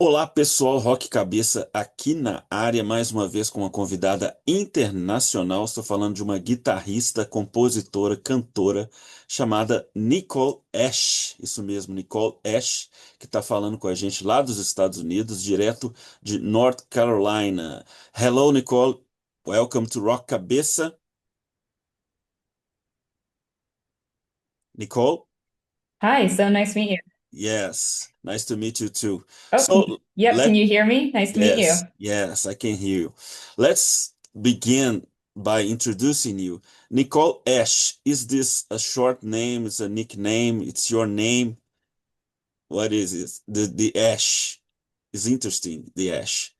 Olá, pessoal, Rock Cabeça aqui na área, mais uma vez com uma convidada internacional. Estou falando de uma guitarrista, compositora, cantora chamada Nicole Ash. Isso mesmo, Nicole Ash, que está falando com a gente lá dos Estados Unidos, direto de North Carolina. Hello, Nicole. Welcome to Rock Cabeça. Nicole? Hi, so nice to meet you. Yes, nice to meet you too. Oh, So yep, can let you hear me? Nice to meet you. yes, I can hear you. Let's begin by introducing you. Nicole Ash, is this a short name? It's a nickname? It's your name? What is it? The Ash is interesting, the Ash.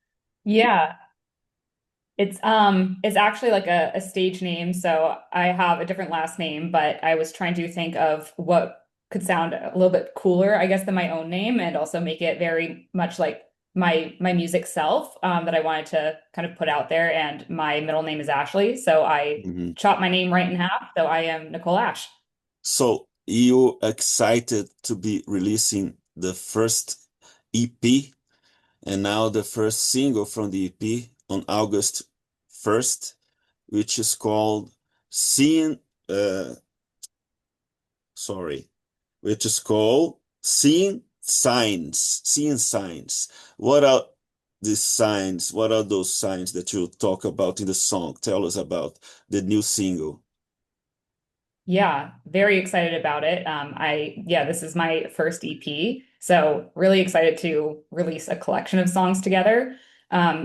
Yeah, it's actually like a stage name, so I have a different last name, but I was trying to think of what could sound a little bit cooler, I guess, than my own name, and also make it very much like my music self, that I wanted to kind of put out there. And my middle name is Ashley, so I Mhm. chopped my name right in half. So I am Nicole Ash. So you excited to be releasing the first EP and now the first single from the EP on August 1st, which is called Seeing, uh, sorry, which is called Seeing Signs. Seeing Signs. What are these signs? What are those signs that you talk about in the song? Tell us about the new single. Yeah, very excited about it. Yeah, this is my first EP, so really excited to release a collection of songs together.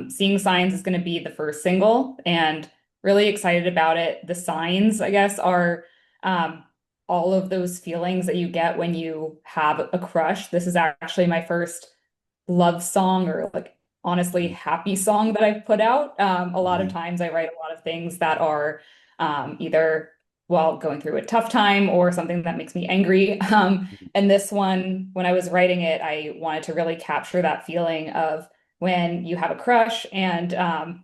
Seeing Signs is going to be the first single, and really excited about it. The signs, I guess, are um, all of those feelings that you get when you have a crush. This is actually my first love song, or like honestly happy song that I've put out. A lot of Mhm. times I write a lot of things that are either while going through a tough time or something that makes me angry. And this one, when I was writing it, I wanted to really capture that feeling of when you have a crush, and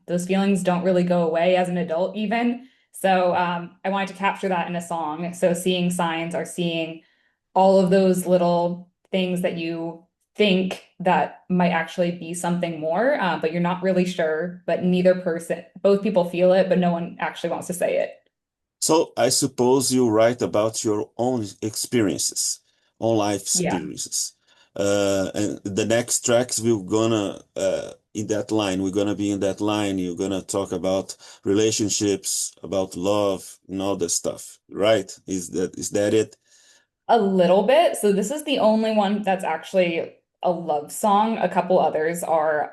those feelings don't really go away as an adult, even. So I wanted to capture that in a song. So Seeing Signs are seeing all of those little things that you think that might actually be something more, but you're not really sure. But both people feel it, but no one actually wants to say it. So I suppose you write about your own experiences, own life Yeah. experiences. And the next tracks we're gonna in that line, we're gonna be in that line. You're gonna talk about relationships, about love, and all that stuff, right? Is that it? A little bit. So this is the only one that's actually a love song. A couple others are,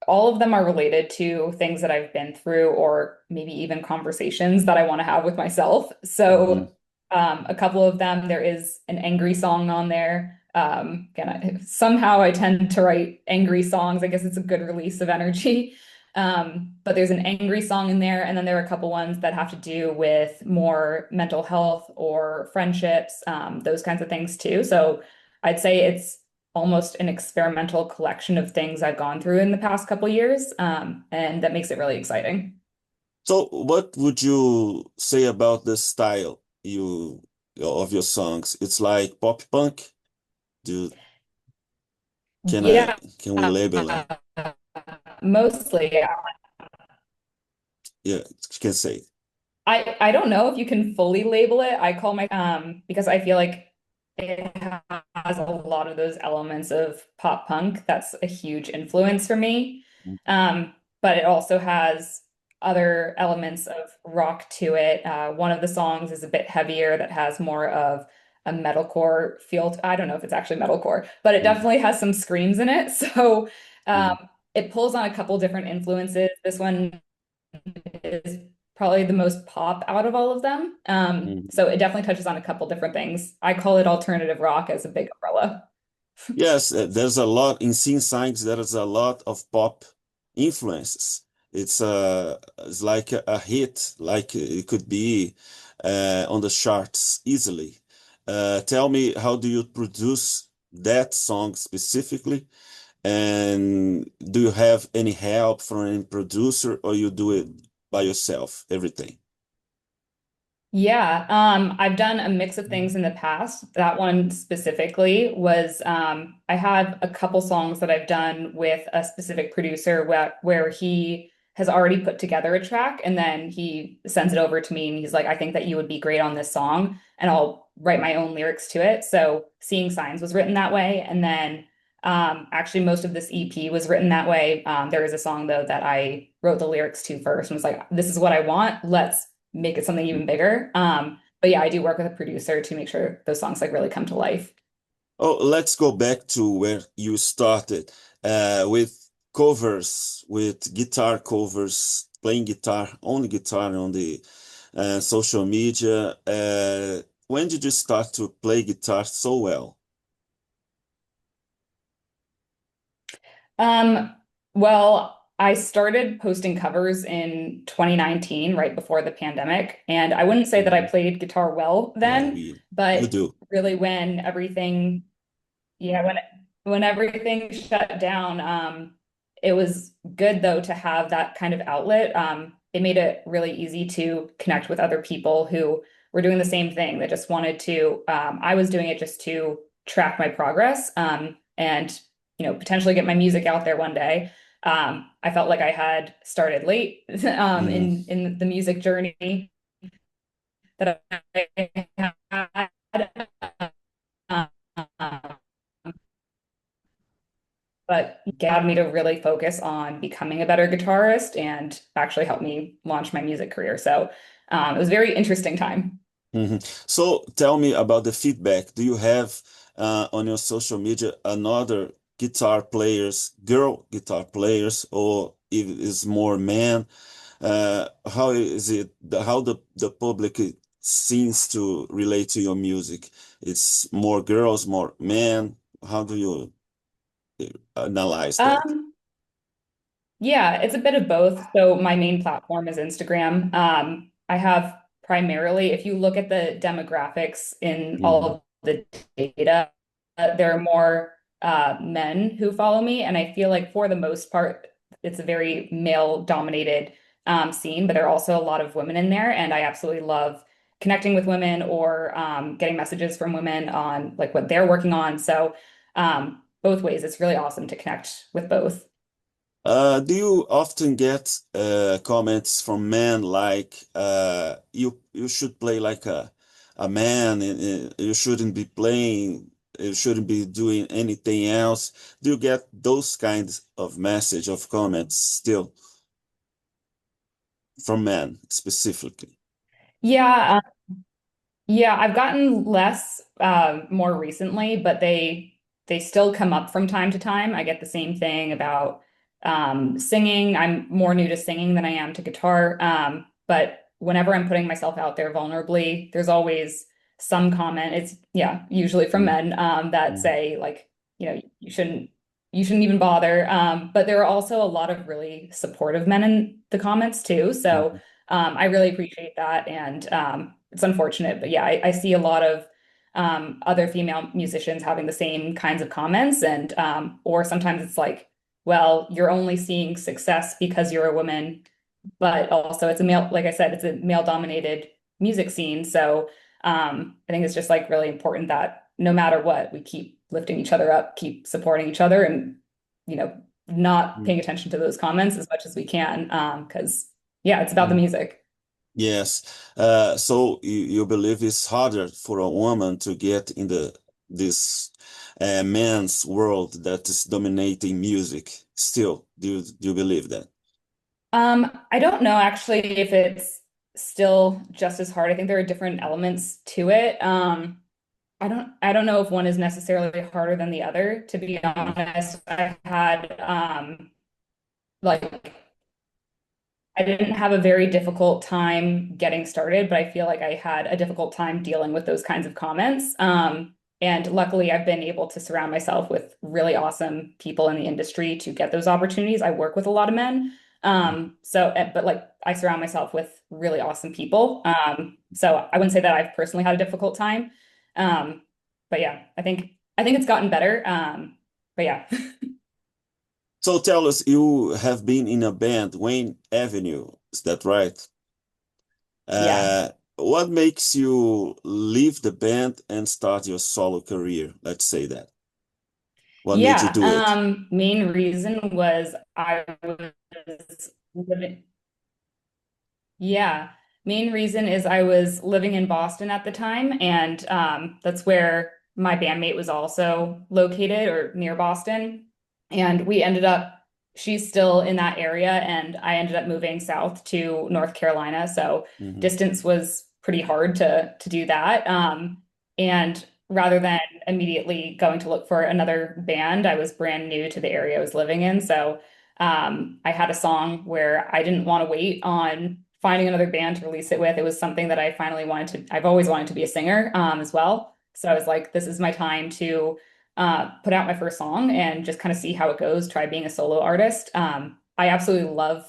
all of them are related to things that I've been through, or maybe even conversations that I want to have with myself. So Mhm. a couple of them, there is an angry song on there. Again, somehow I tend to write angry songs. I guess it's a good release of energy. But there's an angry song in there, and then there are a couple ones that have to do with more mental health or friendships, those kinds of things too. So I'd say it's almost an experimental collection of things I've gone through in the past couple years, and that makes it really exciting. So what would you say about the style you of your songs? It's like pop punk. Do Yeah, can we label like mostly. Yeah. yeah, can say. I don't know if you can fully label it. I call my because I feel like it has a lot of those elements of pop punk. That's a huge influence for me. But it also has other elements of rock to it. One of the songs is a bit heavier, that has more of a metalcore feel. I don't know if it's actually metalcore, but it Mhm. definitely has some screams in it. So um, Mhm. it pulls on a couple different influences. This one is probably the most pop out of all of them. Mhm. So it definitely touches on a couple different things. I call it alternative rock as a big umbrella. Yes, there's a lot in Scene Science. There is a lot of pop influences. It's like a hit, like it could be on the charts easily. Tell me, how do you produce that song specifically? And do you have any help from any producer, or you do it by yourself, everything? Yeah, I've done a mix of things in the past. That one specifically was I have a couple songs that I've done with a specific producer where he has already put together a track and then he sends it over to me and he's like, I think that you would be great on this song, and I'll write my own lyrics to it. So Seeing Signs was written that way. And then actually most of this EP was written that way. There is a song though that I wrote the lyrics to first and was like, this is what I want. Let's make it something even bigger. But yeah, I do work with a producer to make sure those songs like really come to life. Oh, let's go back to where you started with covers, with guitar covers, playing guitar, only guitar on the social media. When did you start to play guitar so well? Um, well, I started posting covers in 2019, right before the pandemic, and I wouldn't say that I Mhm. played guitar well Yeah, then, you but do. really when everything, yeah, when everything shut down, it was good though to have that kind of outlet. It made it really easy to connect with other people who were doing the same thing that just wanted to. I was doing it just to track my progress, and potentially get my music out there one day. I felt like I had started late Mhm. in the music journey that I had. Um, but allowed me to really focus on becoming a better guitarist and actually helped me launch my music career. So it was a very interesting time. Mhm. So tell me about the feedback. Do you have on your social media another guitar players, girl guitar players, or if it's more men? How is it? How the public seems to relate to your music? It's more girls, more men. How do you analyze that? Um, Yeah, it's a bit of both. So my main platform is Instagram. I have primarily, if you look at the demographics in all Mhm. of the data, there are more men who follow me, and I feel like for the most part, it's a very male-dominated scene, but there are also a lot of women in there, and I absolutely love connecting with women or getting messages from women on like what they're working on. So both ways, it's really awesome to connect with both. Do you often get comments from men like you should play like a man and you shouldn't be playing, you shouldn't be doing anything else? Do you get those kinds of message of comments still from men specifically? Yeah, yeah, I've gotten less more recently, but they still come up from time to time. I get the same thing about singing. I'm more new to singing than I am to guitar. But whenever I'm putting myself out there vulnerably, there's always some comment. It's yeah, usually from Mm, men that mm, say like, you shouldn't even bother. But there are also a lot of really supportive men in the comments too. So mm, I really appreciate that, and it's unfortunate, but yeah, I see a lot of other female musicians having the same kinds of comments, and or sometimes it's like, well, you're only seeing success because you're a woman, but also it's a male, like I said, it's a male-dominated music scene. So I think it's just like really important that no matter what, we keep lifting each other up, keep supporting each other, and you know, not mm, paying attention to those comments as much as we can, because yeah, it's about the mm. music. Yes. So you believe it's harder for a woman to get in the this man's world that is dominating music still? Do you believe that? I don't know actually if it's still just as hard. I think there are different elements to it. I don't know if one is necessarily harder than the other, to be honest. I had like I didn't have a very difficult time getting started, but I feel like I had a difficult time dealing with those kinds of comments. And luckily, I've been able to surround myself with really awesome people in the industry to get those opportunities. I work with a lot of men. But like I surround myself with really awesome people. So I wouldn't say that I've personally had a difficult time. Um, but yeah, I think it's gotten better. But yeah. So tell us, you have been in a band, Wayne Avenue, is that right? Yeah. what makes you leave the band and start your solo career? Let's say that. What made you Yeah, do it? main reason was I was living, yeah, main reason is I was living in Boston at the time, and that's where my bandmate was also located or near Boston. And we ended up, she's still in that area, and I ended up moving south to North Carolina. So Hmm. distance was pretty hard to do that. And rather than immediately going to look for another band, I was brand new to the area I was living in. So I had a song where I didn't want to wait on finding another band to release it with. It was something that I finally wanted to, I've always wanted to be a singer as well. So I was like, this is my time to put out my first song and just kind of see how it goes, try being a solo artist. I absolutely love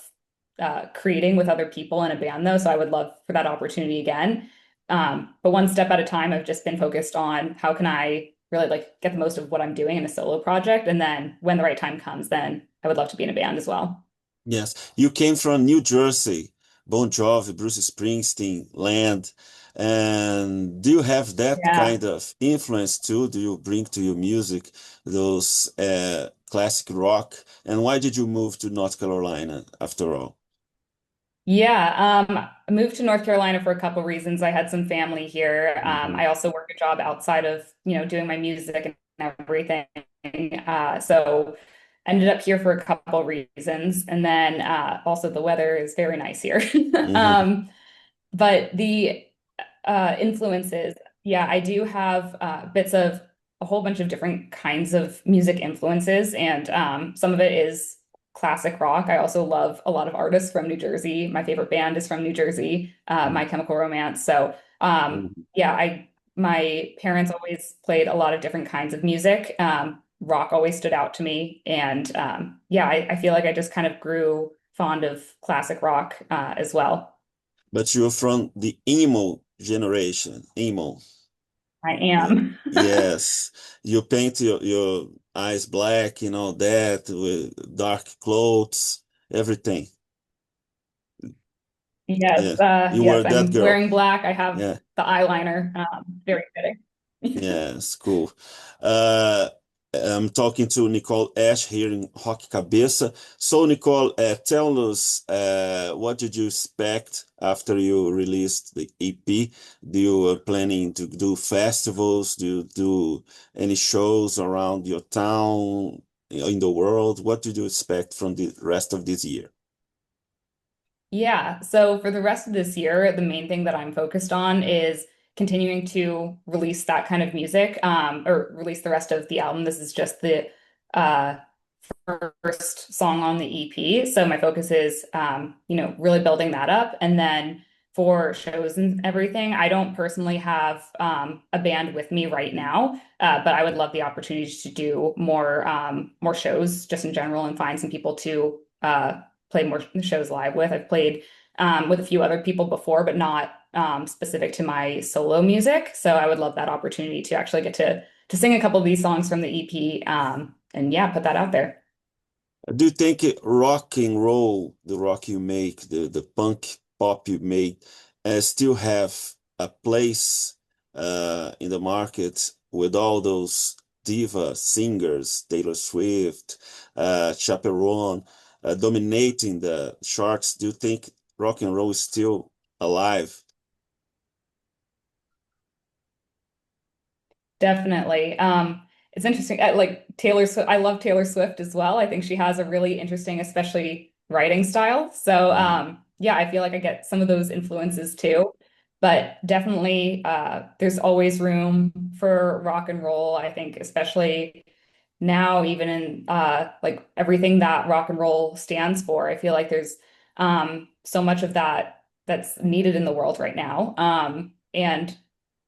creating with other people in a band though, so I would love for that opportunity again. But one step at a time, I've just been focused on how can I really like get the most of what I'm doing in a solo project. And then when the right time comes, then I would love to be in a band as well. Yes, you came from New Jersey, Bon Jovi, Bruce Springsteen, Land, and do you have that Yeah. kind of influence too? Do you bring to your music those classic rock? And why did you move to North Carolina after all? Yeah, I moved to North Carolina for a couple reasons. I had some family here. Hmm. I also work a job outside of, doing my music and everything. So ended up here for a couple reasons. And then also the weather is very nice here. Hmm. But the influences, yeah, I do have bits of a whole bunch of different kinds of music influences, and some of it is classic rock. I also love a lot of artists from New Jersey. My favorite band is from New Jersey, My Chemical Romance. So, yeah, my parents always played a lot of different kinds of music. Rock always stood out to me, and yeah, I feel like I just kind of grew fond of classic rock as well. But you're from the emo generation, emo. I Yeah. am. Yes, you paint your eyes black and all that with dark clothes, everything. Yes, Yeah, you were yes, that I'm girl. wearing black. I have Yeah, the eyeliner. Very fitting. yes, cool. Uh, I'm talking to Nicole Ash here in Rock Cabeça. So, Nicole, tell us what did you expect after you released the EP? Do you are planning to do festivals? Do you do any shows around your town, in the world? What did you expect from the rest of this year? Yeah, so for the rest of this year, the main thing that I'm focused on is continuing to release that kind of music, or release the rest of the album. This is just the uh, first song on the EP. So my focus is, really building that up. And then for shows and everything, I don't personally have a band with me right now, but I would love the opportunity to do more shows just in general and find some people to play more shows live with. I've played with a few other people before, but not specific to my solo music. So I would love that opportunity to actually get to sing a couple of these songs from the EP, and yeah, put that out there. Do you think rock and roll, the rock you make, the punk pop you make, still have a place in the market with all those diva singers, Taylor Swift, Chaperone, dominating the charts? Do you think rock and roll is still alive? Definitely. It's interesting. Like Taylor Swift, I love Taylor Swift as well. I think she has a really interesting, especially writing style. So, Mhm. yeah, I feel like I get some of those influences too. But definitely, there's always room for rock and roll. I think, especially now, even in like everything that rock and roll stands for, I feel like there's so much of that that's needed in the world right now. And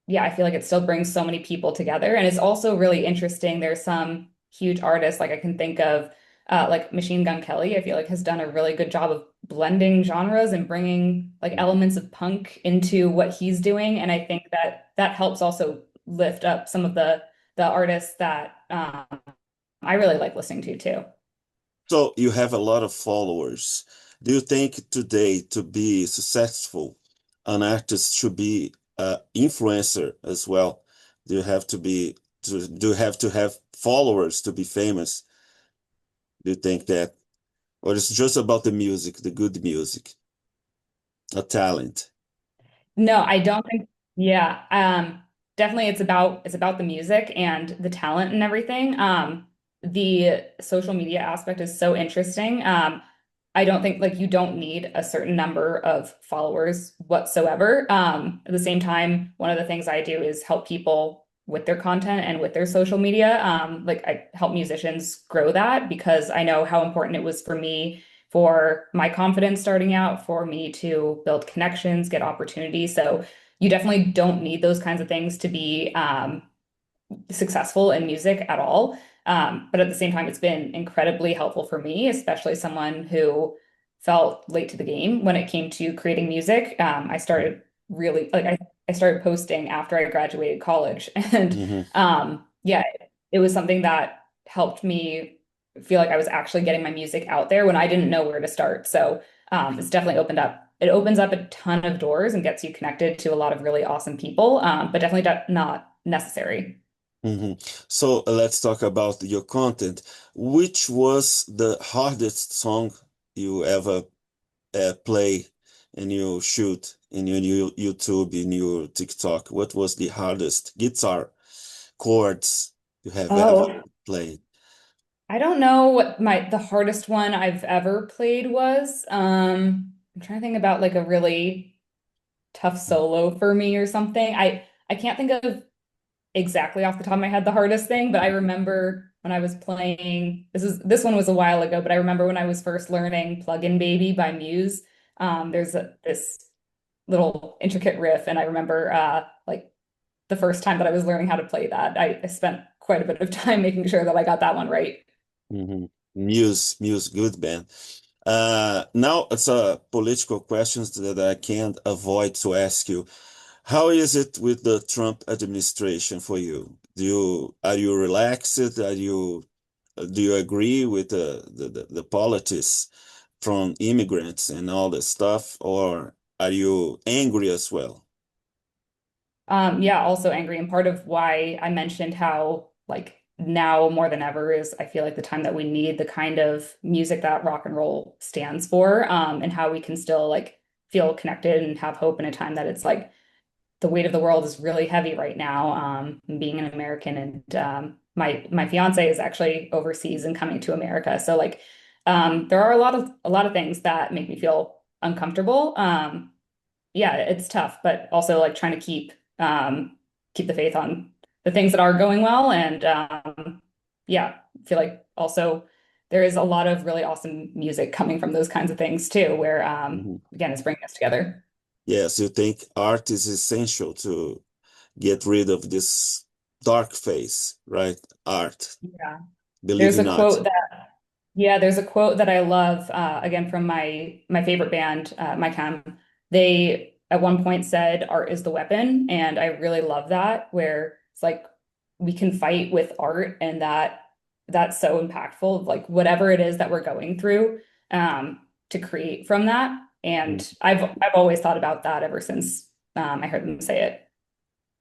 yeah, I feel like it still brings so many people together. And it's also really interesting. There's some huge artists, like I can think of, like Machine Gun Kelly, I feel like has done a really good job of blending genres and bringing like elements of punk into what he's doing. And I think that that helps also lift up some of the artists that I really like listening to too. So you have a lot of followers. Do you think today to be successful, an artist should be an influencer as well? Do you have to be do you have to have followers to be famous? Do you think that, or it's just about the music, the good music, a talent? No, I don't think, yeah. Definitely it's about the music and the talent and everything. The social media aspect is so interesting. I don't think like you don't need a certain number of followers whatsoever. At the same time, one of the things I do is help people with their content and with their social media. Like I help musicians grow that because I know how important it was for me for my confidence starting out, for me to build connections, get opportunities. So you definitely don't need those kinds of things to be successful in music at all. But at the same time, it's been incredibly helpful for me, especially someone who felt late to the game when it came to creating music. I started really like I started posting after I graduated college, and Hmm. yeah, it was something that helped me feel like I was actually getting my music out there when I didn't know where to start. So it's definitely opened up. It opens up a ton of doors and gets you connected to a lot of really awesome people, but definitely not necessary. Hmm. So let's talk about your content. Which was the hardest song you ever play and you shoot in your YouTube, in your TikTok? What was the hardest guitar chords you have ever Oh, played? I don't know what the hardest one I've ever played was. I'm trying to think about like a really tough solo for me or something. I can't think of exactly off the top of my head the hardest thing, but I remember when I was playing, this one was a while ago, but I remember when I was first learning Plug-in Baby by Muse. This little intricate riff, and I remember like the first time that I was learning how to play that, I spent quite a bit of time making sure that I got that one right. Hmm. Muse, good band. Now it's a political questions that I can't avoid to ask you. How is it with the Trump administration for you? Are you relaxed? Do you agree with the politics from immigrants and all this stuff, or are you angry as well? Yeah, also angry. And part of why I mentioned how, like, now more than ever is I feel like the time that we need the kind of music that rock and roll stands for, and how we can still like feel connected and have hope in a time that it's like the weight of the world is really heavy right now. Being an American and my fiance is actually overseas and coming to America. So like there are a lot of things that make me feel uncomfortable. Yeah, it's tough, but also like trying to keep the faith on the things that are going well. And yeah, I feel like also there is a lot of really awesome music coming from those kinds of things too, where Mhm. again, it's bringing us together. Yes, you think art is essential to get rid of this dark phase, right? Art, Yeah. believe There's a in art. quote that Yeah, there's a quote that I love, again from my favorite band, My Chem. They at one point said, "Art is the weapon," and I really love that. Where it's like we can fight with art, and that's so impactful. Like whatever it is that we're going through, to create from that. And I've always thought about that ever since I heard them say it.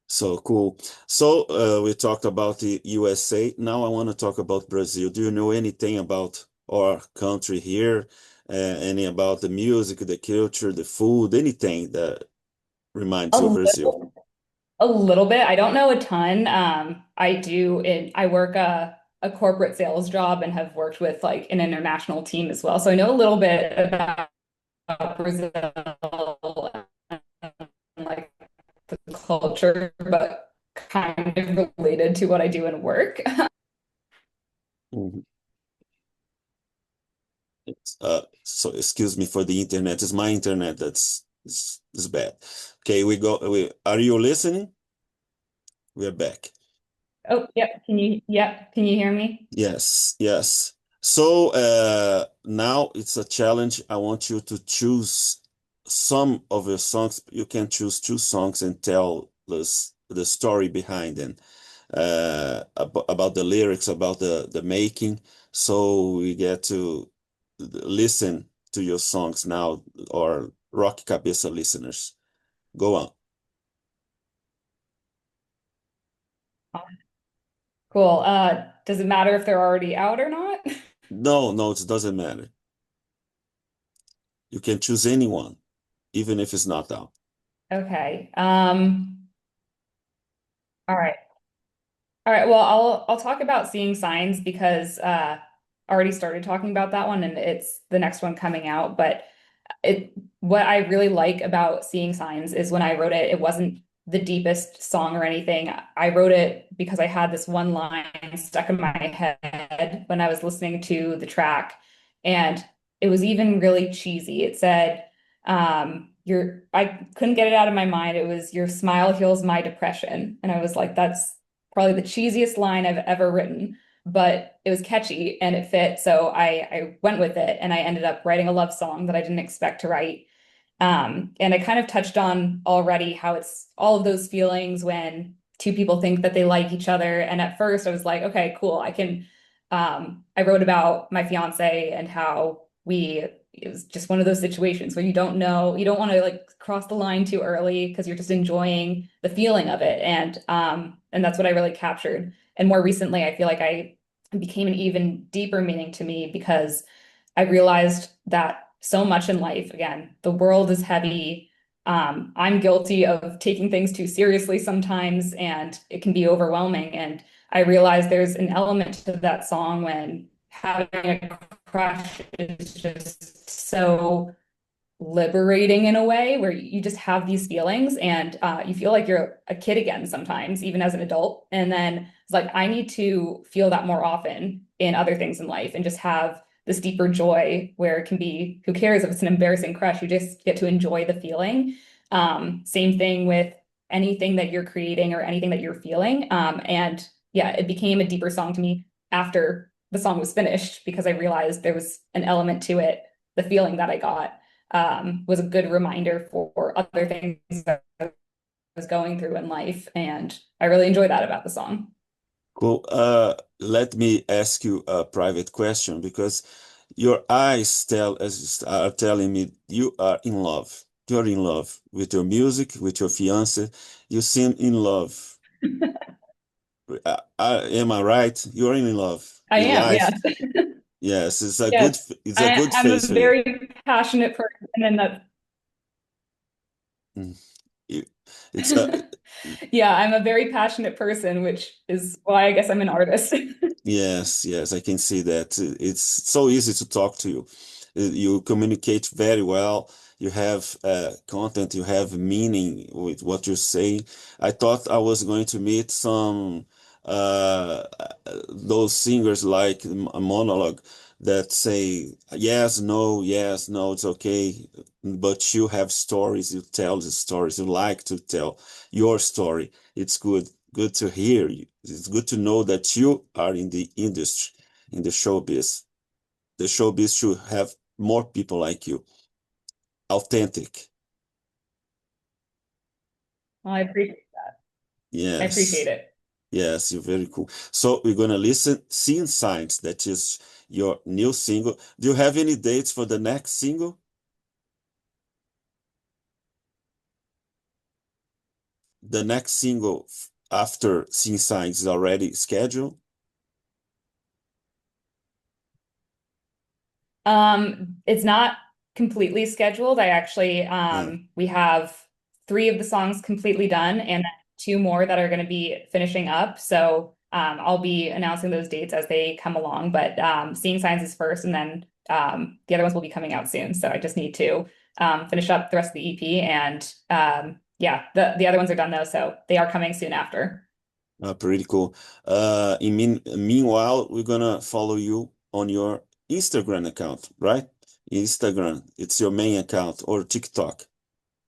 So cool. So we talked about the USA. Now I want to talk about Brazil. Do you know anything about our country here? Any about the music, the culture, the food, anything that reminds A you of Brazil? little A little bit. I don't know a ton. I work a corporate sales job and have worked with like an international team as well. So I know a little bit about Brazil and like the culture, but kind of related to what I do in work. Mhm. So excuse me for the internet. It's my internet is bad. Okay, we go. Are you listening? We're back. Oh, yep. Can you hear me? Yes, yes. So now it's a challenge. I want you to choose some of your songs. You can choose two songs and tell us the story behind them, about the lyrics, about the making. So we get to listen to your songs now, or Rock Cabeça listeners. Go on. Cool. Does it matter if they're already out or not? No, no, it doesn't matter. You can choose anyone, even if it's not out. Okay. All right. All right. Well, I'll talk about seeing signs because I already started talking about that one and it's the next one coming out. But it what I really like about Seeing Signs is when I wrote it, it wasn't the deepest song or anything. I wrote it because I had this one line stuck in my head when I was listening to the track, and it was even really cheesy. It said, your I couldn't get it out of my mind. It was your smile heals my depression. And I was like, that's probably the cheesiest line I've ever written, but it was catchy and it fit. So I went with it and I ended up writing a love song that I didn't expect to write. And I kind of touched on already how it's all of those feelings when two people think that they like each other. And at first I was like, okay, cool. I wrote about my fiance and how it was just one of those situations where you don't know, you don't want to like cross the line too early because you're just enjoying the feeling of it. And that's what I really captured. And more recently, I feel like I became an even deeper meaning to me because I realized that so much in life, again, the world is heavy. I'm guilty of taking things too seriously sometimes, and it can be overwhelming. And I realized there's an element to that song when having a crush is just so liberating in a way where you just have these feelings and you feel like you're a kid again sometimes, even as an adult. And then it's like, I need to feel that more often in other things in life and just have this deeper joy where it can be, who cares if it's an embarrassing crush, you just get to enjoy the feeling. Same thing with anything that you're creating or anything that you're feeling. And yeah, it became a deeper song to me after the song was finished because I realized there was an element to it, the feeling that I got was a good reminder for other things that I was going through in life. And I really enjoy that about the song. Cool. Let me ask you a private question because your eyes are telling me you are in love. You're in love with your music, with your fiance. You seem in love. Am I right? You're in love. I In am, life. yes. Yes, Yes. it's a good I'm a phase for you. very passionate person, and that's Mm. You- It's a yeah, I'm a very passionate person, which is why I guess I'm an artist. Yes, yes, I can see that. It's so easy to talk to you. You communicate very well. You have content, you have meaning with what you're saying. I thought I was going to meet some those singers like a monologue that say yes, no, it's okay. But you have stories, you tell the stories, you like to tell your story. It's good to hear you. It's good to know that you are in the industry, in the showbiz. The showbiz should have more people like you, authentic. Well, I appreciate Yes, it. yes, you're very cool. So we're gonna listen Seeing Signs, that is your new single. Do you have any dates for the next single? The next single after Seeing Signs is already scheduled? It's not completely scheduled. I actually, Uh, we have three of the songs completely done and two more that are going to be finishing up. So I'll be announcing those dates as they come along. But Seeing Signs is first, and then the other ones will be coming out soon. So I just need to finish up the rest of the EP, and yeah, the other ones are done though, so they are coming soon after. Pretty cool. Meanwhile, we're gonna follow you on your Instagram account, right? Instagram, it's your main account, or TikTok.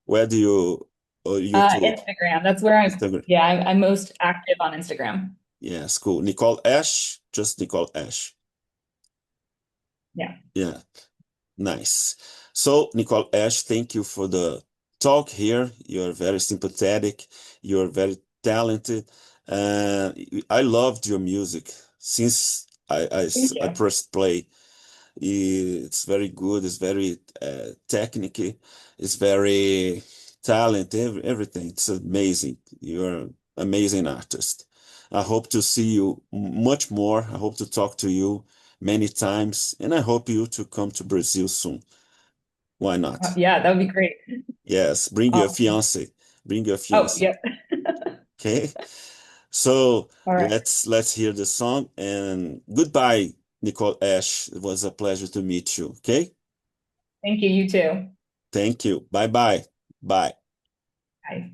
Where do you, or YouTube? Instagram, that's where Instagram. yeah, I'm most active on Instagram. Yes, cool. Nicole Ash, just Nicole Ash. Yeah. Yeah, nice. So, Nicole Ash, thank you for the talk here. You're very sympathetic. You're very talented. Uh, I loved your music since Thank I you. pressed play. It's very good. It's very technical. It's very. talent, everything. It's amazing. You're an amazing artist. I hope to see you much more. I hope to talk to you many times, and I hope you to come to Brazil soon. Why not? Yeah, that would be great. Yes, bring your Awesome. fiance. Bring your Oh, fiance. yeah. Okay? So All right. let's hear the song and goodbye, Nicole Ash. It was a pleasure to meet you. Okay? Thank you. You too. Thank you. Bye bye. Bye. Bye.